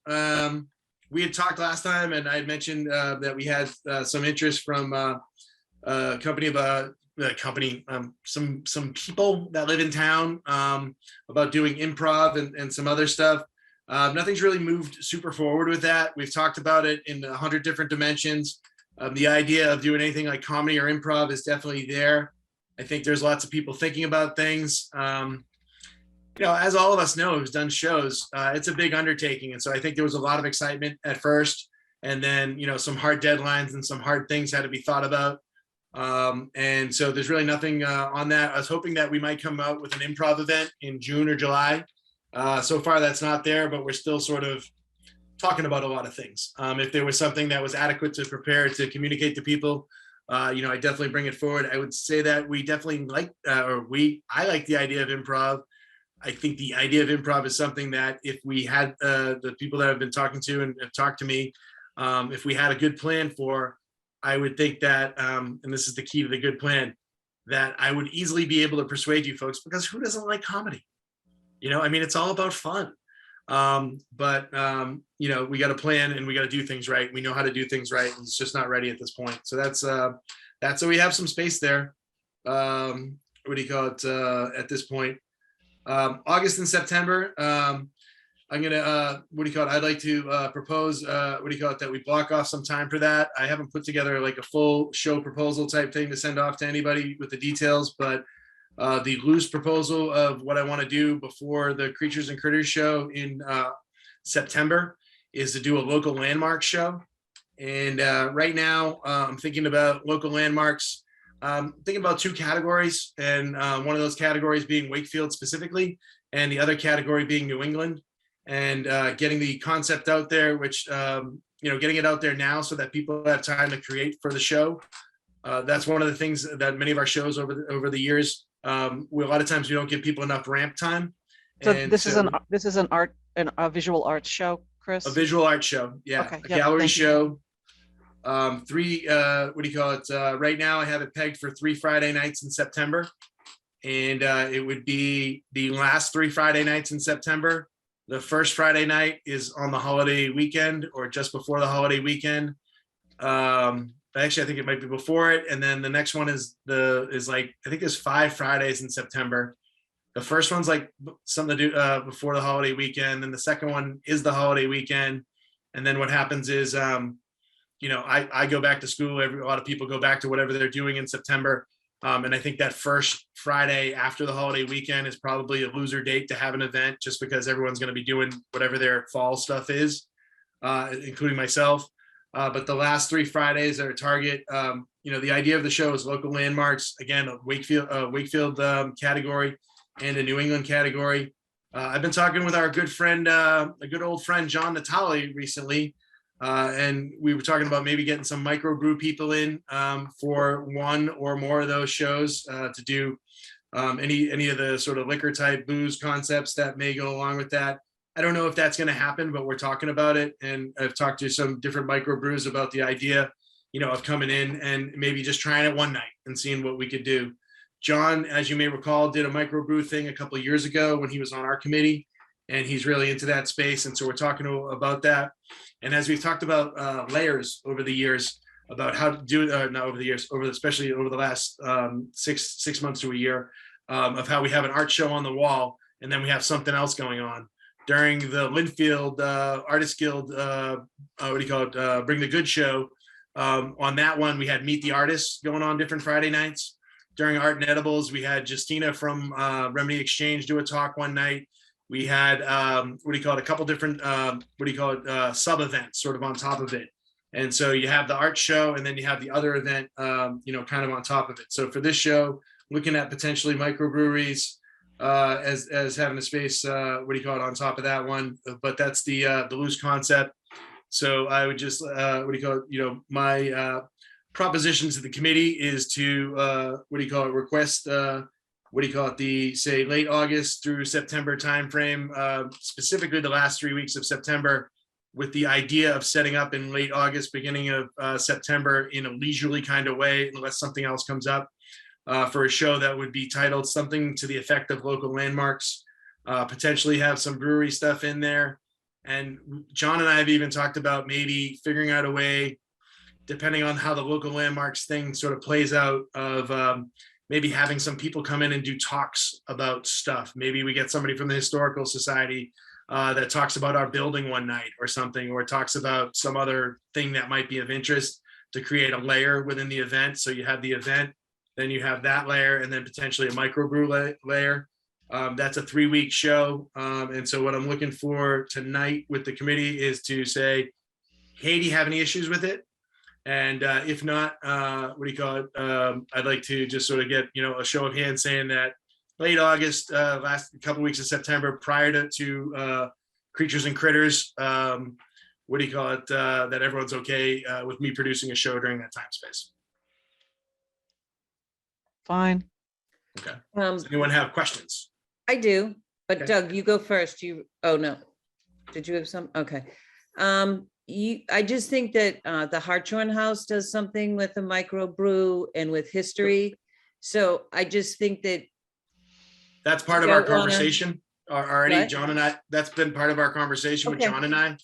We had talked last time, and I had mentioned that we had some interest from a company some people that live in town about doing improv and some other stuff. Nothing's really moved super forward with that. We've talked about it in 100 different dimensions. The idea of doing anything like comedy or improv is definitely there. I think there's lots of people thinking about things. As all of us know who's done shows, it's a big undertaking. And so I think there was a lot of excitement at first. And then, some hard deadlines and some hard things had to be thought about. And so there's really nothing on that. I was hoping that we might come out with an improv event in June or July. So far, that's not there, but we're still sort of talking about a lot of things. If there was something that was adequate to prepare to communicate to people, I definitely bring it forward. I would say that we definitely I like the idea of improv. I think the idea of improv is something that if we had the people that I've been talking to and have talked to me, if we had a good plan for, I would think that, and this is the key to the good plan, that I would easily be able to persuade you folks, because who doesn't like comedy? It's all about fun. But we got to plan and we got to do things right. We know how to do things right. And it's just not ready at this point. So that's so we have some space there. What do you call it at this point? August and September. I'm gonna I'd like to propose that we block off some time for that. I haven't put together like a full show proposal type thing to send off to anybody with the details, but the loose proposal of what I want to do before the Creatures and Critters show in September is to do a local landmark show. And right now I'm thinking about local landmarks. Thinking about 2 categories, and one of those categories being Wakefield specifically, and the other category being New England, and getting the concept out there, which, getting it out there now so that people have time to create for the show. That's one of the things that many of our shows over the years, a lot of times we don't give people enough ramp time. So this is a visual arts show, Chris? A visual arts show, yeah. Okay, a yep, gallery thank you. show. 3, right now I have it pegged for 3 Friday nights in September. And it would be the last 3 Friday nights in September. The first Friday night is on the holiday weekend or just before the holiday weekend. Actually, I think it might be before it. And then the next one is I think there's 5 Fridays in September. The first one's like something to do before the holiday weekend. And the second one is the holiday weekend. And then what happens is, I go back to school. A lot of people go back to whatever they're doing in September. And I think that first Friday after the holiday weekend is probably a loser date to have an event, just because everyone's going to be doing whatever their fall stuff is, including myself. But the last 3 Fridays are a target. The idea of the show is local landmarks, again, a Wakefield category and a New England category. I've been talking with our good friend, a good old friend, John Natale recently. And we were talking about maybe getting some microbrew people in for one or more of those shows to do any of the sort of liquor type booze concepts that may go along with that. I don't know if that's going to happen, but we're talking about it. And I've talked to some different microbrews about the idea, of coming in and maybe just trying it one night and seeing what we could do. John, as you may recall, did a microbrew thing a couple of years ago when he was on our committee, and he's really into that space. And so we're talking about that. And as we've talked about layers over the years, about how to do it, not over the years, especially over the last 6 months to a year, of how we have an art show on the wall, and then we have something else going on. During the Linfield Artist Guild, Bring the Good show, on that one, we had Meet the Artists going on different Friday nights. During Art and Edibles, we had Justina from Remedy Exchange do a talk one night. We had, a couple different, sub events sort of on top of it. And so you have the art show, and then you have the other event, kind of on top of it. So for this show, looking at potentially microbreweries as having a space, on top of that one. But that's the loose concept. So I would just, my proposition to the committee is to, request, the late August through September timeframe, specifically the last 3 weeks of September, with the idea of setting up in late August, beginning of September in a leisurely kind of way, unless something else comes up, for a show that would be titled something to the effect of Local Landmarks. potentially have some brewery stuff in there. And John and I have even talked about maybe figuring out a way, depending on how the local landmarks thing sort of plays out, of maybe having some people come in and do talks about stuff. Maybe we get somebody from the Historical Society that talks about our building one night or something, or talks about some other thing that might be of interest, to create a layer within the event. So you have the event, then you have that layer, and then potentially a microbrew layer. That's a 3-week show. And so what I'm looking for tonight with the committee is to say, hey, do you have any issues with it? And if not, what do you call it? I'd like to just sort of get, a show of hands saying that late August, last couple weeks of September, prior to Creatures and Critters, what do you call it? That everyone's okay with me producing a show during that time space. Fine. Okay. Does anyone have questions? I do, but Okay. Doug, you go first. Oh no. Did you have some? Okay. I just think that the Hartshorn House does something with the microbrew and with history. So I just think that That's part of You our don't wanna- conversation already. What? John and I, that's been part of our conversation with Okay. John and I.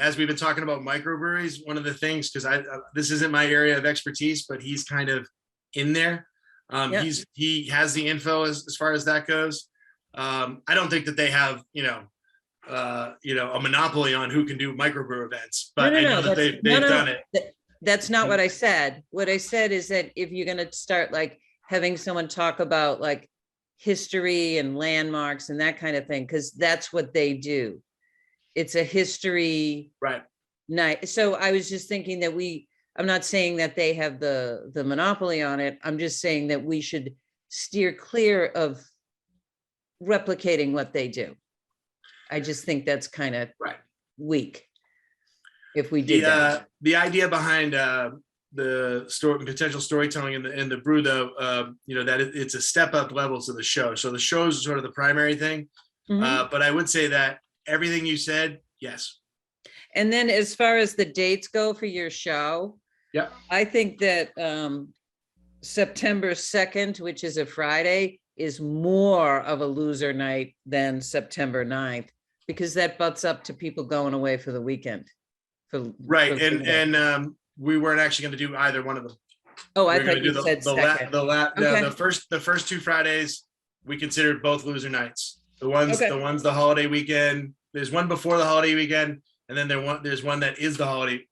As we've been talking about microbreweries, one of the things, because this isn't my area of expertise, but he's kind of in there. Yeah. He has the info as far as that goes. I don't think that they have, a monopoly on who can do microbrew events, but I know that they've done it. That's not what I said. What I said is that if you're gonna start like having someone talk about like history and landmarks and that kind of thing, because that's what they do. It's a history Right. night. So I was just thinking that I'm not saying that they have the monopoly on it. I'm just saying that we should steer clear of replicating what they do. I just think that's kind of Right. weak if we did that. The idea behind the potential storytelling in the brew, though, that it's a step up levels of the show. So the show is sort of the primary thing, Mhm. but I would say that everything you said, yes. And then as far as the dates go for your show, Yeah. I think that September 2nd, which is a Friday, is more of a loser night than September 9th, because that butts up to people going away for the weekend. Right. for- And we weren't actually going to do either one of them. Oh, I We're gonna thought you do said second. Okay. the first 2 Fridays, we considered both loser nights. The ones Okay. the holiday weekend. There's one before the holiday weekend, and then there's one that is the holiday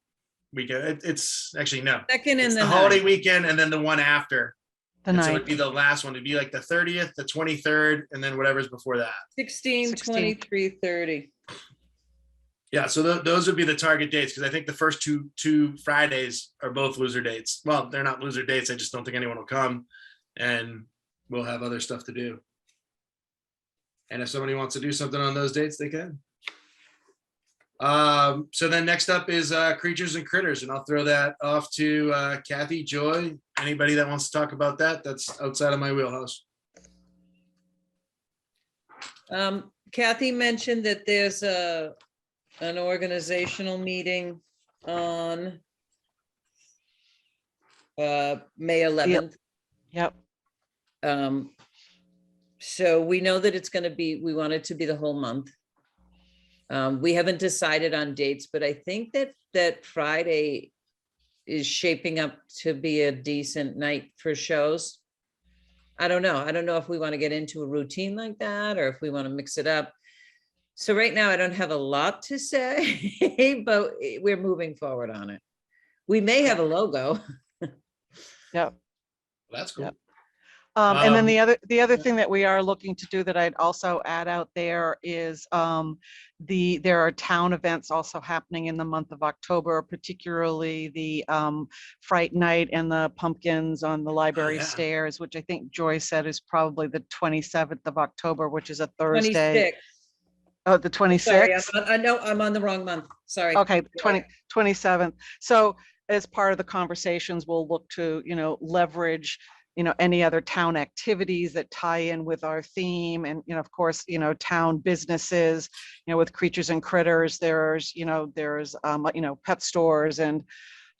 weekend. It's actually no. Second It's and the the holiday 9th. weekend, and then the one after. The And so ninth. it'd be the last one. It'd be like the 30th, the 23rd, and then whatever's before that. 16, 23, 30. Yeah, so those would be the target dates, because I think the first two Fridays are both loser dates. Well, they're not loser dates. I just don't think anyone will come, and we'll have other stuff to do. And if somebody wants to do something on those dates, they can. So then next up is Creatures and Critters, and I'll throw that off to Kathy, Joy, anybody that wants to talk about that. That's outside of my wheelhouse. Kathy mentioned that there's an organizational meeting on May 11th. Yep. So we know that it's gonna be, we want it to be the whole month. We haven't decided on dates, but I think that Friday is shaping up to be a decent night for shows. I don't know. I don't know if we want to get into a routine like that or if we want to mix it up. So right now I don't have a lot to say, but we're moving forward on it. We may have a logo. Yep. That's cool. Yep. And then Um, the other thing that we are looking to do that I'd also add out there is there are town events also happening in the month of October, particularly the Fright Night and the pumpkins on the library yeah. stairs, which I think Joy said is probably the 27th of October, which is a Thursday. 26. Oh, the Sorry, 26th? I know I'm on the wrong month. Sorry. Okay, 27th. So as part of the conversations, we'll look to, leverage, any other town activities that tie in with our theme and, of course, town businesses, with Creatures and Critters, there's pet stores and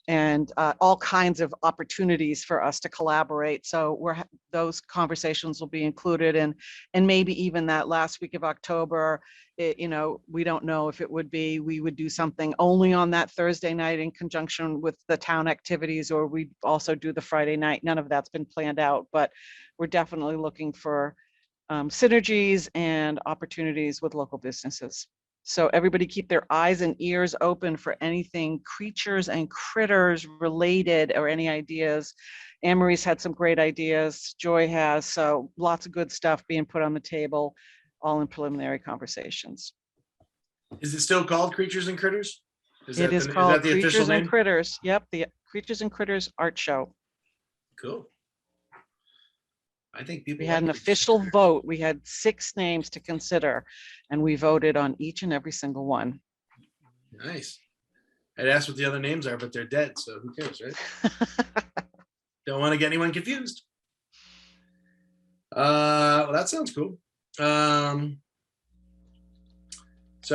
and all kinds of opportunities for us to collaborate. So those conversations will be included, and maybe even that last week of October, we don't know if it would be, we would do something only on that Thursday night in conjunction with the town activities, or we also do the Friday night. None of that's been planned out, but we're definitely looking for synergies and opportunities with local businesses. So everybody keep their eyes and ears open for anything creatures and critters related, or any ideas. Anne Marie's had some great ideas. Joy has, so lots of good stuff being put on the table, all in preliminary conversations. Is it still called Creatures and Critters? It is called Creatures and Critters. Yep, the Creatures and Critters Art Show. Cool. I think people. We had an official vote. We had 6 names to consider, and we voted on each and every single one. Nice. I'd ask what the other names are, but they're dead, so who cares, right? Don't want to get anyone confused. Well, that sounds cool. So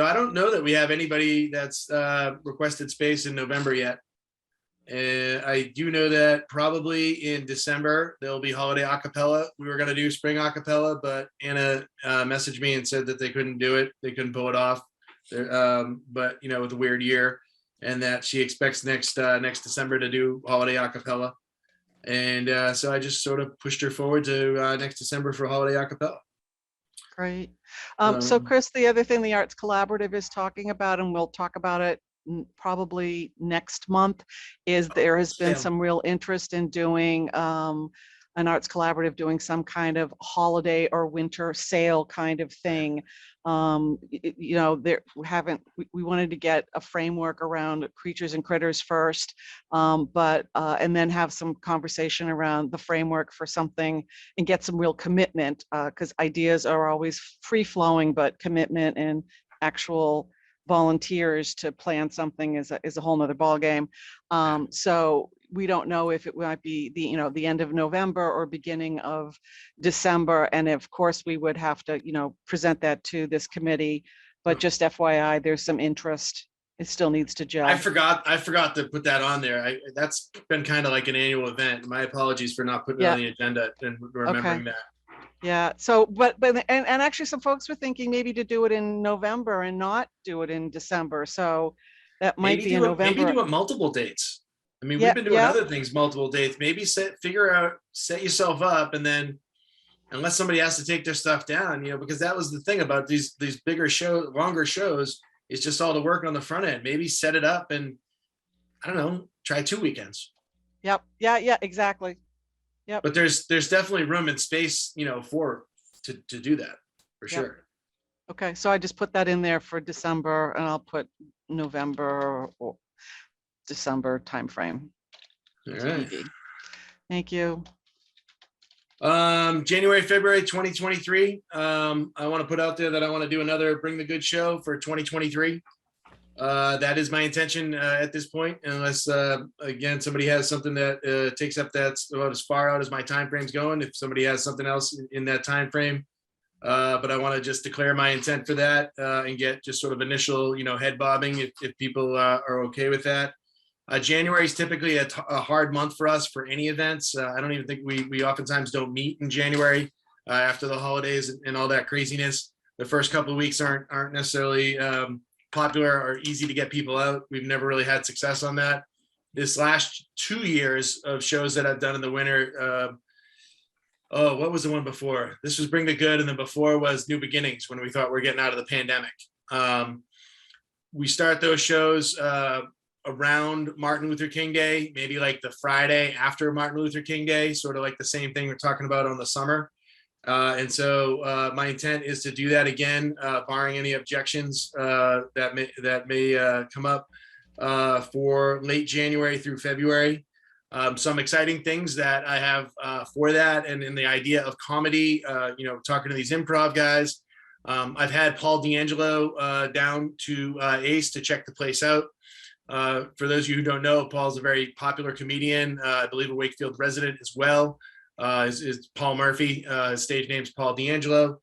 I don't know that we have anybody that's requested space in November yet. And I do know that probably in December, there'll be holiday acapella. We were going to do spring acapella, but Anna messaged me and said that they couldn't do it. They couldn't pull it off. But, with a weird year, and that she expects next December to do holiday acapella. And so I just sort of pushed her forward to next December for holiday acapella. Great. So Chris, the other thing the Arts Collaborative is talking about, and we'll talk about it probably next month, is there has been some real interest in doing an Arts Collaborative doing some kind of holiday or winter sale kind of thing. We wanted to get a framework around Creatures and Critters first, and then have some conversation around the framework for something, and get some real commitment, because ideas are always free flowing, but commitment and actual volunteers to plan something is a whole nother ballgame. So we don't know if it might be the end of November or beginning of December. And of course we would have to, present that to this committee, but just FYI, there's some interest. It still needs to gel. I forgot to put that on there. That's been kind of like an annual event. My apologies for not putting it on the agenda and remembering that. Yeah. So, but actually some folks were thinking maybe to do it in November and not do it in December. So that might be in November. Maybe do it multiple dates. I mean, we've been doing other things multiple dates. Maybe set yourself up, and then unless somebody has to take their stuff down, because that was the thing about these bigger longer shows, is just all the work on the front end. Maybe set it up and, I don't know, try 2 weekends. Yep. Yeah, exactly. Yep. But there's definitely room and space, to do that for sure. Okay, so I just put that in there for December, and I'll put November or December timeframe. All right. Thank you. January, February 2023. I want to put out there that I want to do another Bring the Good show for 2023. That is my intention at this point, unless again somebody has something that takes up that's about as far out as my time frame's going. If somebody has something else in that time frame, but I want to just declare my intent for that and get just sort of initial head bobbing if people are okay with that. January is typically a hard month for us for any events. I don't even think we oftentimes don't meet in January after the holidays and all that craziness. The first couple of weeks aren't necessarily popular or easy to get people out. We've never really had success on that. This last 2 years of shows that I've done in the winter, what was the one before? This was Bring the Good, and then before was New Beginnings, when we thought we were getting out of the pandemic. We start those shows around Martin Luther King Day, maybe like the Friday after Martin Luther King Day, sort of like the same thing we're talking about on the summer. And so my intent is to do that again, barring any objections that may come up for late January through February. Some exciting things that I have for that, and in the idea of comedy, talking to these improv guys. I've had Paul D'Angelo down to Ace to check the place out. For those of you who don't know, Paul's a very popular comedian, I believe a Wakefield resident as well. Is Paul Murphy. His stage name's Paul D'Angelo.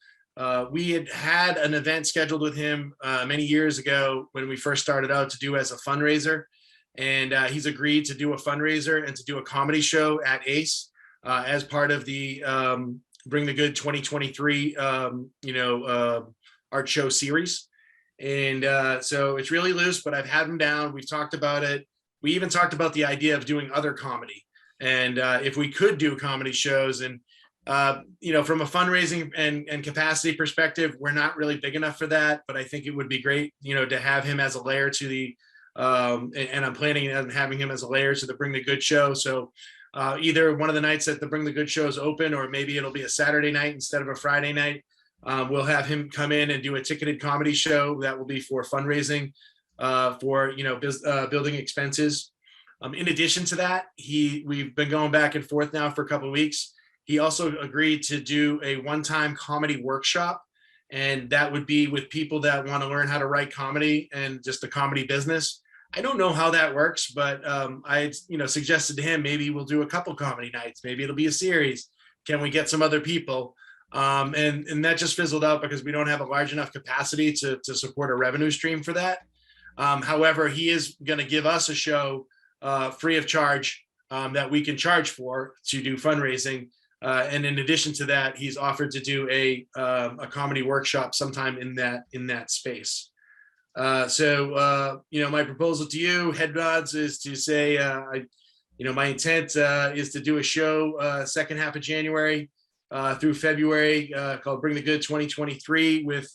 We had an event scheduled with him many years ago when we first started out to do as a fundraiser. And he's agreed to do a fundraiser and to do a comedy show at Ace as part of the Bring the Good 2023, art show series. And so it's really loose, but I've had him down. We've talked about it. We even talked about the idea of doing other comedy. And if we could do comedy shows and, from a fundraising and capacity perspective, we're not really big enough for that, but I think it would be great, to have him as a layer to the, and I'm planning on having him as a layer to the Bring the Good show. So either one of the nights that the Bring the Good show is open, or maybe it'll be a Saturday night instead of a Friday night. We'll have him come in and do a ticketed comedy show that will be for fundraising for building expenses. In addition to that, we've been going back and forth now for a couple of weeks. He also agreed to do a one-time comedy workshop, and that would be with people that want to learn how to write comedy and just the comedy business. I don't know how that works, but I suggested to him maybe we'll do a couple comedy nights. Maybe it'll be a series. Can we get some other people? And that just fizzled out because we don't have a large enough capacity to support a revenue stream for that. However, he is going to give us a show free of charge that we can charge for to do fundraising. And in addition to that, he's offered to do a comedy workshop sometime in that space. So my proposal to you, head nods, is to say, my intent is to do a show second half of January through February called Bring the Good 2023 with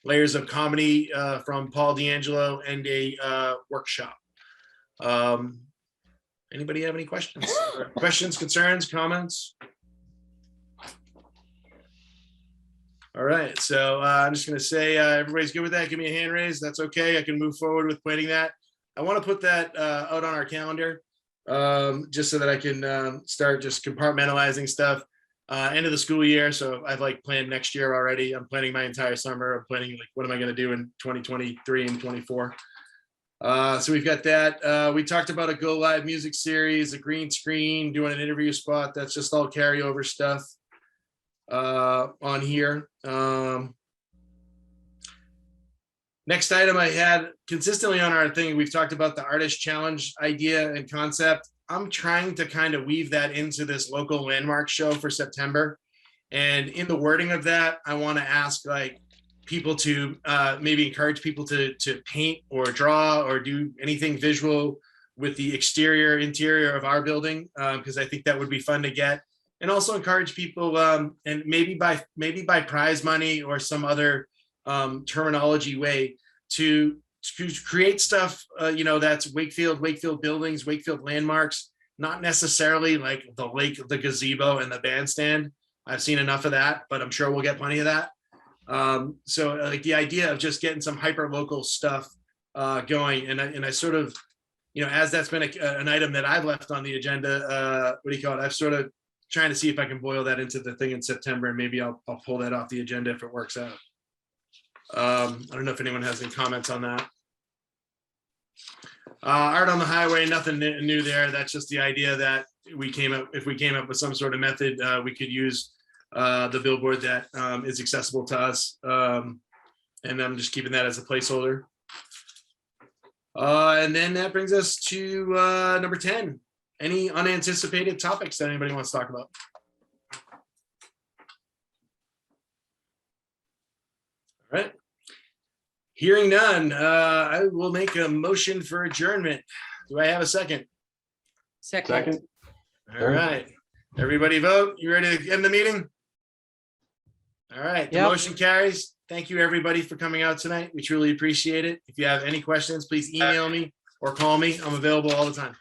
layers of comedy from Paul D'Angelo and a workshop. Anybody have any questions? Questions, concerns, comments? All right, so I'm just going to say everybody's good with that. Give me a hand raise. That's okay. I can move forward with planning that. I want to put that out on our calendar just so that I can start just compartmentalizing stuff. End of the school year, so I've planned next year already. I'm planning my entire summer. I'm planning what am I going to do in 2023 and 24. So we've got that. We talked about a Go Live music series, a green screen, doing an interview spot. That's just all carryover stuff on here. Next item I had consistently on our thing, we've talked about the artist challenge idea and concept. I'm trying to kind of weave that into this local landmark show for September. And in the wording of that, I want to ask people to maybe encourage people to paint or draw or do anything visual with the interior of our building, because I think that would be fun to get. And also encourage people and maybe by prize money or some other terminology way to create stuff, that's Wakefield buildings, Wakefield landmarks, not necessarily like the lake, the gazebo, and the bandstand. I've seen enough of that, but I'm sure we'll get plenty of that. So the idea of just getting some hyper local stuff going, and I sort of, as that's been an item that I've left on the agenda, I've sort of trying to see if I can boil that into the thing in September, and maybe I'll pull that off the agenda if it works out. I don't know if anyone has any comments on that. Art on the highway, nothing new there. That's just the idea that if we came up with some sort of method, we could use the billboard that is accessible to us. And I'm just keeping that as a placeholder. And then that brings us to number 10. Any unanticipated topics that anybody wants to talk about? All right. Hearing none, I will make a motion for adjournment. Do I have a second? Second. All right. Everybody vote. You ready to end the meeting? All right. The Yep. motion carries. Thank you, everybody, for coming out tonight. We truly appreciate it. If you have any questions, please email me or call me. I'm available all the time.